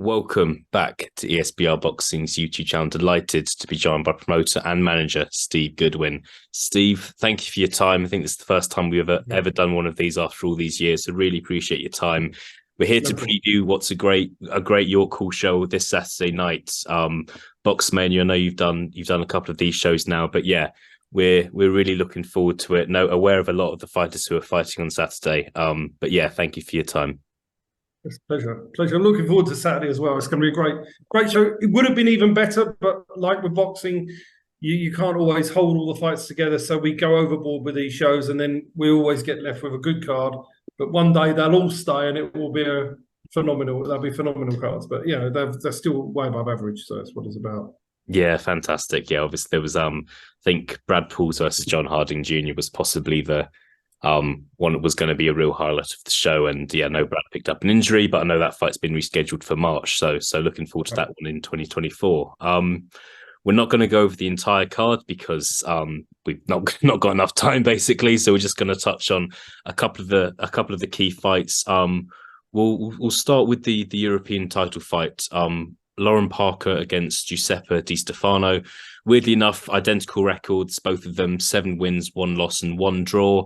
welcome back to ESBR Boxing's YouTube channel. Delighted to be joined by promoter and manager Steve Goodwin. Steve, thank you for your time. I think this is the first time we've ever done one of these after all these years, so really appreciate your time. We're here to preview what's a great York Hall show this Saturday night. Boxmania, I know you've done a couple of these shows now, but yeah, we're really looking forward to it. Aware of a lot of the fighters who are fighting on Saturday. But yeah, thank you for your time. It's a pleasure. I'm looking forward to Saturday as well. It's going to be a great show. It would have been even better, but like with boxing, you can't always hold all the fights together. So we go overboard with these shows, and then we always get left with a good card. But one day they'll all stay, and it will be they'll be phenomenal cards. But yeah, they're still way above average. So that's what it's about. Yeah, fantastic. Yeah, obviously there was I think Brad Pauls versus John Harding Jr. was possibly the one that was going to be a real highlight of the show, and yeah, I know Brad picked up an injury, but I know that fight's been rescheduled for March, so looking forward to that one in 2024. We're not going to go over the entire card because we've not got enough time basically, so we're just going to touch on a couple of the key fights. We'll start with the European title fight. Lauren Parker against Giuseppe Di Stefano. Weirdly enough, identical records, both of them 7 wins, 1 loss, and 1 draw.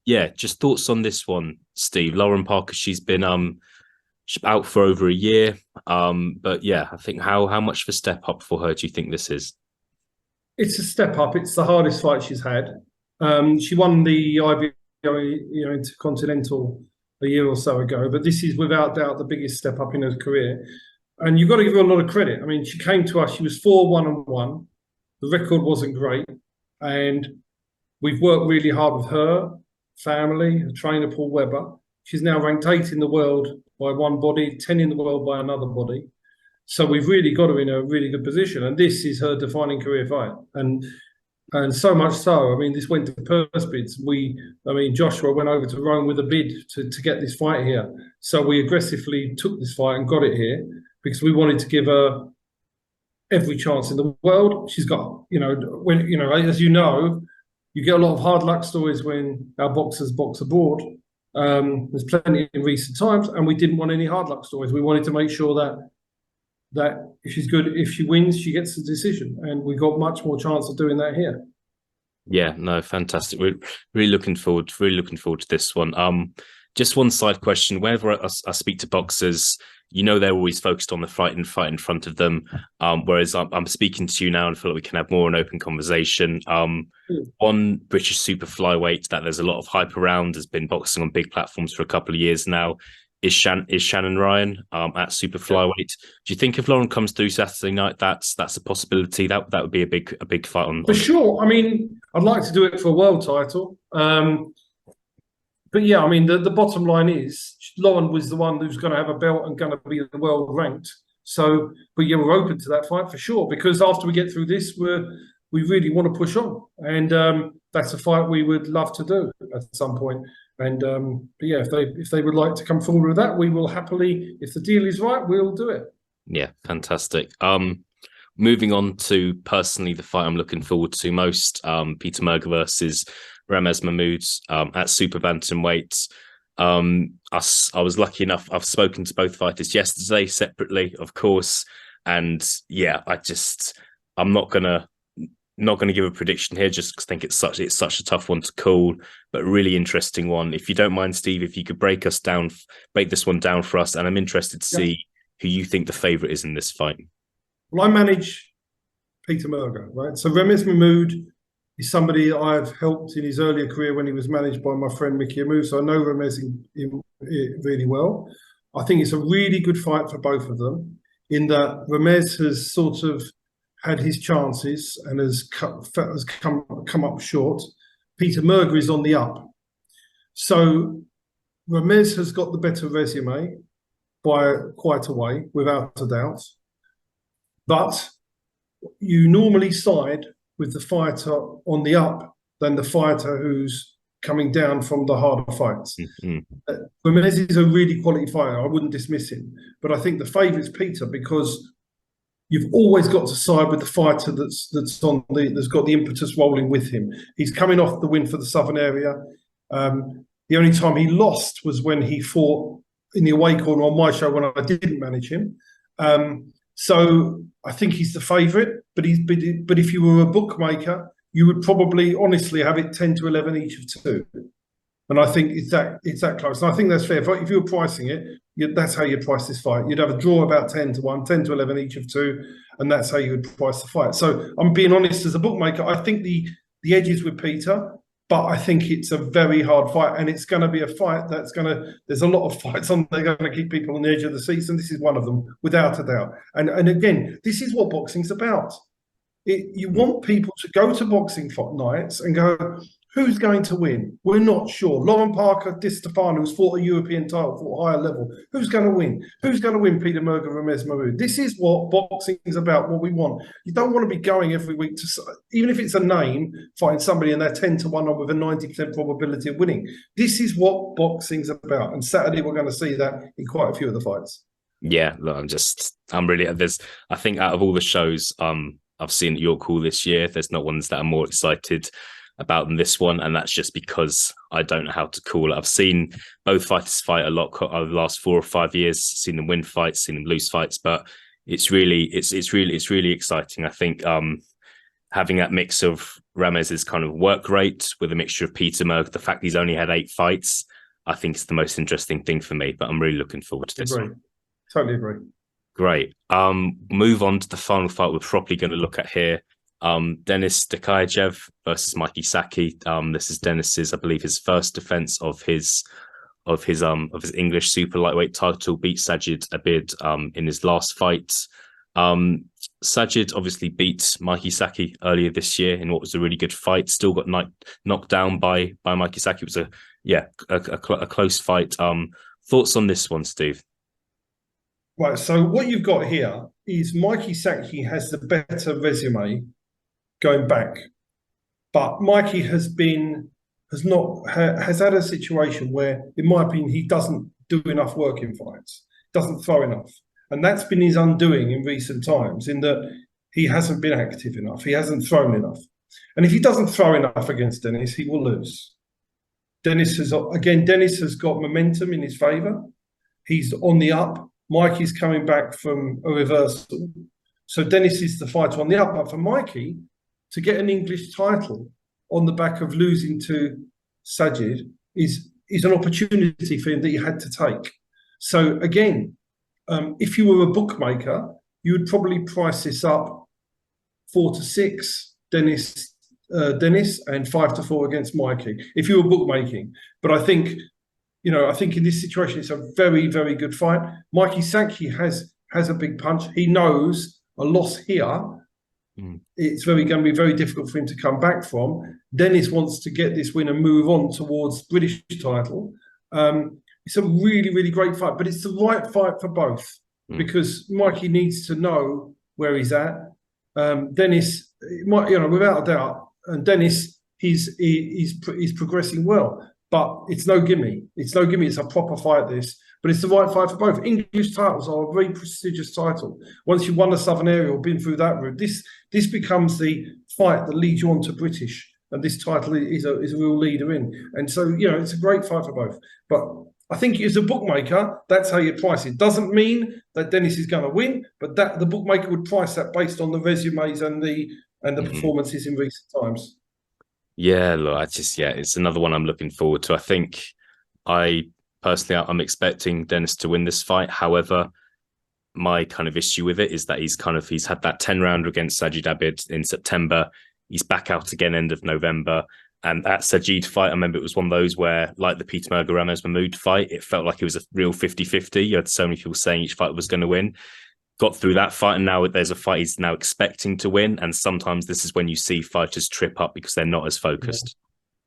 Yeah, just thoughts on this one, Steve. Lauren Parker, she's been out for over a year. But yeah, I think how much of a step up for her do you think this is? It's a step up. It's the hardest fight she's had. She won the IBO Intercontinental a year or so ago, but this is without doubt the biggest step up in her career. And you've got to give her a lot of credit. I mean, she came to us, she was 4-1-1. The record wasn't great. And we've worked really hard with her, family, her trainer, Paul Webber. She's now ranked 8 in the world by one body, 10 in the world by another body. So we've really got her in a really good position. And this is her defining career fight. And so much so, I mean, this went to purse bids. Joshua went over to Rome with a bid to get this fight here. So we aggressively took this fight and got it here because we wanted to give her every chance in the world. She's got, as you know, you get a lot of hard luck stories when our boxers box abroad. There's plenty in recent times, and we didn't want any hard luck stories. We wanted to make sure that if she's good, if she wins, she gets the decision, and we got much more chance of doing that here. Yeah, no, fantastic. We're really looking forward to this one. Just one side question: whenever I speak to boxers, they're always focused on the fight in front of them. Whereas I'm speaking to you now and feel like we can have more an open conversation. One British super flyweight that there's a lot of hype around, has been boxing on big platforms for a couple of years now, is Shannon Ryan at super flyweight. Do you think if Lauren comes through Saturday night, that's a possibility? That would be a big fight on for sure. I mean, I'd like to do it for a world title. But yeah, I mean, the bottom line is Lauren was the one who's going to have a belt and going to be the world ranked. So, but yeah, we're open to that fight for sure, because after we get through this, we really want to push on. And that's a fight we would love to do at some point. And but yeah, if they would like to come forward with that, we will happily, if the deal is right, we'll do it. Yeah, fantastic. Moving on to personally the fight I'm looking forward to most, Peter Merger versus Ramez Mahmoud at super bantamweight. I was lucky enough, I've spoken to both fighters yesterday separately, of course, and yeah, I'm not gonna give a prediction here, just because I think it's such a tough one to call, but really interesting one. If you don't mind, Steve, if you could break this one down for us, and I'm interested to see who you think the favorite is in this fight. Well, I manage Peter Merger, right? So Ramez Mahmoud is somebody I've helped in his earlier career when he was managed by my friend Mickey Amu. So I know Ramez really well. I think it's a really good fight for both of them, in that Ramez has sort of had his chances and has come up short. Peter Merger is on the up. So Ramez has got the better resume by quite a way, without a doubt. But you normally side with the fighter on the up than the fighter who's coming down from the harder fights. Ramez is a really quality fighter. I wouldn't dismiss him. But I think the favourite's Peter, because you've always got to side with the fighter that's got the impetus rolling with him. He's coming off the win for the Southern area. The only time he lost was when he fought in the away corner on my show when I didn't manage him. So I think he's the favourite, but if you were a bookmaker, you would probably honestly have it 10 to 11 each of two. And I think it's that close. And I think that's fair. If you were pricing it, that's how you price this fight. You'd have a draw about 10 to 1, 10 to 11 each of two, and that's how you would price the fight. So I'm being honest as a bookmaker. I think the edge is with Peter, but I think it's a very hard fight, and it's going to be a fight there's a lot of fights on there going to keep people on the edge of the seats, and this is one of them, without a doubt. And again, this is what boxing's about. You want people to go to boxing nights and go, who's going to win? We're not sure. Lauren Parker, Di Stefano, who's fought a European title, fought higher level. Who's going to win? Who's going to win Peter Merger, Ramirez Maru? This is what boxing is about, what we want. You don't want to be going every week to, even if it's a name, fighting somebody and they're 10 to 1 on with a 90% probability of winning. This is what boxing's about. And Saturday, we're going to see that in quite a few of the fights. Yeah, look, I think out of all the shows I've seen at York Hall this year, there's not ones that I'm more excited about than this one, and that's just because I don't know how to call it. I've seen both fighters fight a lot over the last 4 or 5 years, seen them win fights, seen them lose fights, but it's really exciting. I think having that mix of Ramez's kind of work rate with a mixture of Peter Merg, the fact he's only had 8 fights, I think it's the most interesting thing for me, but I'm really looking forward to this one. Totally agree. Great. Move on to the final fight we're probably going to look at here. Denis Dakayev versus Mikey Saki. This is Denis's, I believe, his first defense of his English super lightweight title. Beat Sajid Abid in his last fight. Sajid obviously beat Mikey Saki earlier this year in what was a really good fight. Still got knocked down by Mikey Saki. It was a close fight. Thoughts on this one, Steve? Right. So what you've got here is Mikey Saki has the better resume going back, but Mikey has had a situation where, in my opinion, he doesn't do enough work in fights, doesn't throw enough, and that's been his undoing in recent times. In that he hasn't been active enough, he hasn't thrown enough, and if he doesn't throw enough against Denis, he will lose. Denis has got momentum in his favour. He's on the up. Mikey's coming back from a reversal, so Denis is the fighter on the up. But for Mikey to get an English title on the back of losing to Sajid is an opportunity for him that he had to take. So again, if you were a bookmaker, you would probably price this up 4 to 6 Denis and 5 to 4 against Mikey if you were bookmaking. But I think in this situation, it's a very, very good fight. Mikey Saki has a big punch. He knows a loss here. It's going to be very difficult for him to come back from. Denis wants to get this win and move on towards British title. It's a really, really great fight, but it's the right fight for both because Mikey needs to know where he's at. Denis, without a doubt, and Denis, he's progressing well. But it's no gimme. It's no gimme. It's a proper fight, this. But it's the right fight for both. English titles are a very prestigious title. Once you've won the Southern area or been through that route, this becomes the fight that leads you on to British. And this title is a real leader in. And so, it's a great fight for both. But I think as a bookmaker, that's how you price it. Doesn't mean that Denis is going to win, but that the bookmaker would price that based on the resumes and the performances in recent times. Yeah, look, it's another one I'm looking forward to. I think I'm expecting Denis to win this fight. However, my kind of issue with it is that he's had that 10-rounder against Sajid Abid in September. He's back out again end of November. And that Sajid fight, I remember it was one of those where, like the Peter Merger Ramez Mahmoud fight, it felt like it was a real 50-50. You had so many people saying each fight was going to win. Got through that fight, and now there's a fight he's now expecting to win. And sometimes this is when you see fighters trip up because they're not as focused.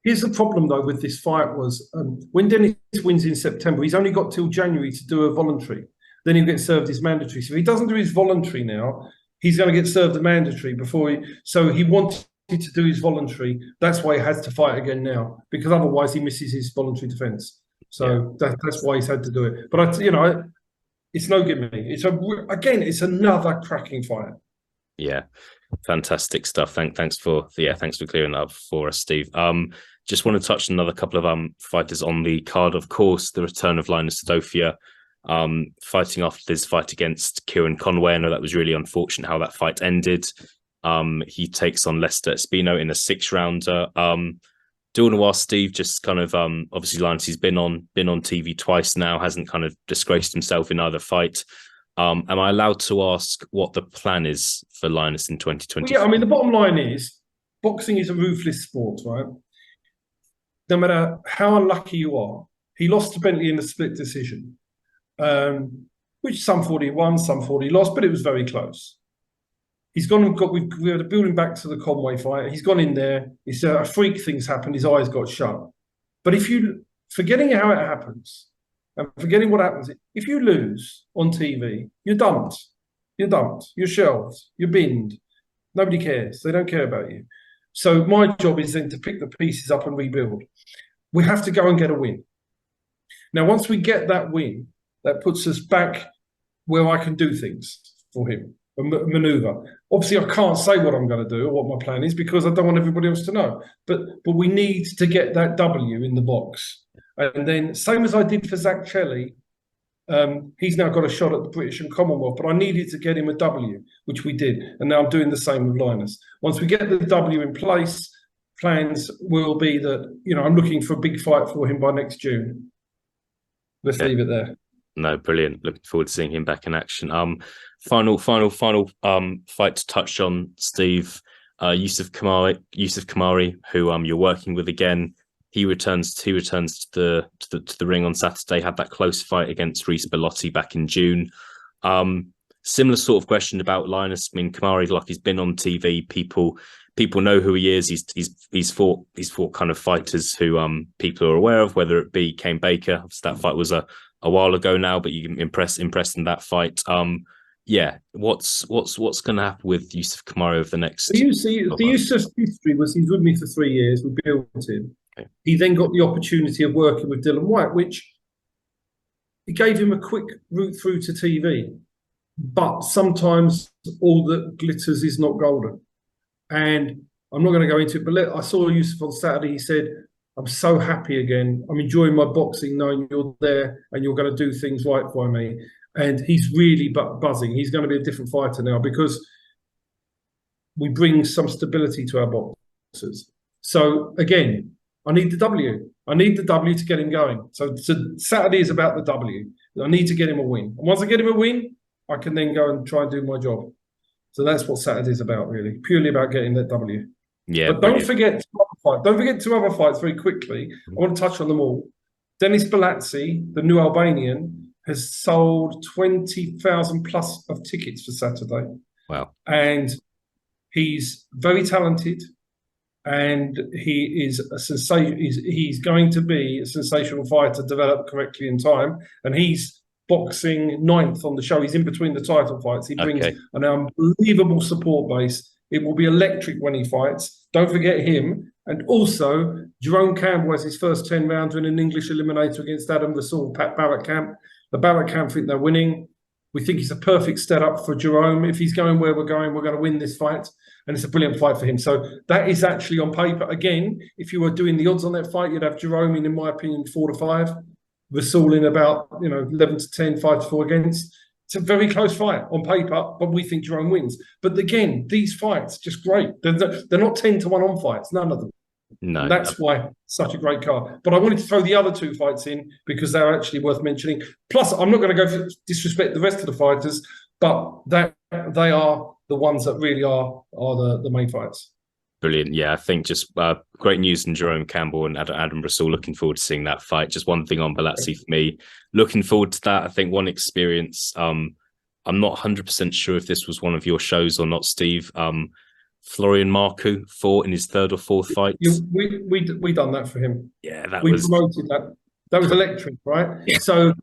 Here's the problem, though, with this fight was when Denis wins in September, he's only got till January to do a voluntary. Then he'll get served his mandatory. So if he doesn't do his voluntary now, he's going to get served the mandatory before he... So he wanted to do his voluntary. That's why he has to fight again now, because otherwise he misses his voluntary defence. So that's why he's had to do it. But, it's no gimme. It's another cracking fight. Yeah, fantastic stuff. Thanks for clearing that up for us, Steve. Just want to touch another couple of fighters on the card. Of course, the return of Linus Sadofia fighting after his fight against Kieran Conway. I know that was really unfortunate how that fight ended. He takes on Lester Espino in a 6-rounder. Do you want to ask Steve, just kind of obviously Linus, he's been on TV twice now, hasn't kind of disgraced himself in either fight. Am I allowed to ask what the plan is for Linus in 2020? Well, yeah, I mean, the bottom line is boxing is a ruthless sport, right? No matter how unlucky you are, he lost to Bentley in a split decision, which some 40 won, some 40 lost, but it was very close. He's gone and got. We had to build him back to the Conway fight. He's gone in there. It's a freak things happened. His eyes got shut. But if you forgetting how it happens and forgetting what happens, if you lose on TV, you're dumped. You're dumped. You're shelved. You're binned. Nobody cares. They don't care about you. So my job is then to pick the pieces up and rebuild. We have to go and get a win. Now, once we get that win, that puts us back where I can do things for him. Maneuver. Obviously, I can't say what I'm going to do or what my plan is because I don't want everybody else to know. But we need to get that W in the box. And then, same as I did for Zach Chelly, he's now got a shot at the British and Commonwealth. But I needed to get him a W, which we did. And now I'm doing the same with Linus. Once we get the W in place, plans will be that, I'm looking for a big fight for him by next June. Let's leave it there. No, brilliant. Looking forward to seeing him back in action. Final fight to touch on, Steve. Yusuf Kamari, who you're working with again. He returns to the ring on Saturday. Had that close fight against Reece Bellotti back in June. Similar sort of question about Linus. I mean, Kamari, like, he's been on TV. People know who he is. He's fought kind of fighters who people are aware of, whether it be Kane Baker. That fight was a while ago now, but you can impress in that fight. What's going to happen with Yusuf Kamari over the next? The Yusuf history was he's with me for 3 years. We built him. Okay. He then got the opportunity of working with Dylan White, which it gave him a quick route through to TV. But sometimes all that glitters is not golden. And I'm not going to go into it, but I saw Yusuf on Saturday. He said, I'm so happy again. I'm enjoying my boxing, knowing you're there and you're going to do things right by me. And he's really buzzing. He's going to be a different fighter now because we bring some stability to our boxers. So again, I need the W. I need the W to get him going. So Saturday is about the W. I need to get him a win. And once I get him a win, I can then go and try and do my job. So that's what Saturday is about, really. Purely about getting that W. Yeah. But don't forget two other fights very quickly. I want to touch on them all. Denis Balatsi, the new Albanian, has sold 20,000 plus of tickets for Saturday. Wow. And he's very talented and he is a sensation. He's going to be a sensational fighter developed correctly in time. And he's boxing 9th on the show. He's in between the title fights. He brings an unbelievable support base. It will be electric when he fights. Don't forget him. And also, Jerome Campbell has his first 10 rounds in an English eliminator against Adam Rasul, Pat Barrett Camp. The Barrett Camp think they're winning. We think he's a perfect setup for Jerome. If he's going where we're going to win this fight. And it's a brilliant fight for him. So that is actually on paper. Again, if you were doing the odds on that fight, you'd have Jerome in my opinion, 4-5. Rasul in about 11-10, 5-4 against. It's a very close fight on paper, but we think Jerome wins. But again, these fights just great. They're not 10-1 on fights, none of them. No, and that's why such a great card. But I wanted to throw the other 2 fights in because they're actually worth mentioning. Plus, I'm not going to go for disrespect the rest of the fighters, but they are the ones that really are the main fights. Brilliant. Yeah, I think just great news from Jerome Campbell and Adam Rasul. Looking forward to seeing that fight. Just one thing on Balatsi for me. Looking forward to that. I think one experience. I'm not 100% sure if this was one of your shows or not, Steve. Florian Marku fought in his 3rd or 4th fight. We done that for him. Yeah, we promoted that. That was electric, right? Yeah. So,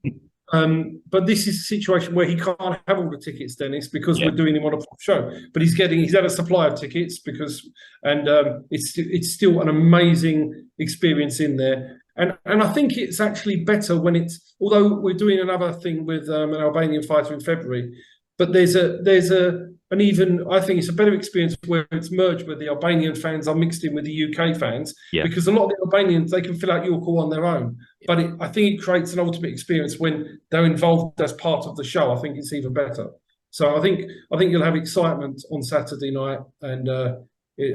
but this is a situation where he can't have all the tickets, Dennis, because we're doing him on a show. But he's had a supply of tickets it's still an amazing experience in there. And I think it's actually better when although we're doing another thing with an Albanian fighter in February, but there's a and even I think it's a better experience where it's merged where the Albanian fans are mixed in with the UK fans, because a lot of the Albanians, they can fill out your call on their own. But I think it creates an ultimate experience when they're involved as part of the show. I think it's even better. So I think you'll have excitement on Saturday night, and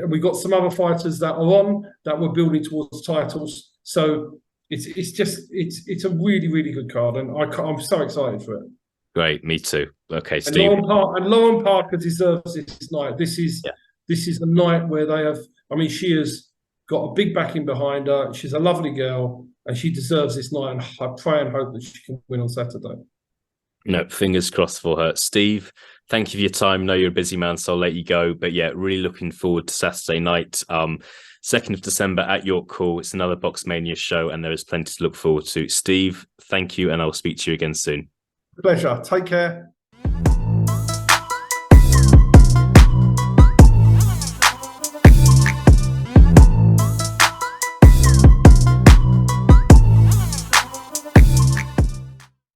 we've got some other fighters that are on that we're building towards titles. So it's a really, really good card, and I'm so excited for it. Great, me too. Okay, And Steve. Lauren Parker deserves this night. This is a night where they have. I mean, she has got a big backing behind her. She's a lovely girl, and she deserves this night. And I pray and hope that she can win on Saturday. No, fingers crossed for her. Steve, thank you for your time. I know you're a busy man, so I'll let you go. But yeah, really looking forward to Saturday night, 2nd of December at York Hall. It's another Boxmania show, and there is plenty to look forward to. Steve, thank you, and I'll speak to you again soon. Pleasure. Take care.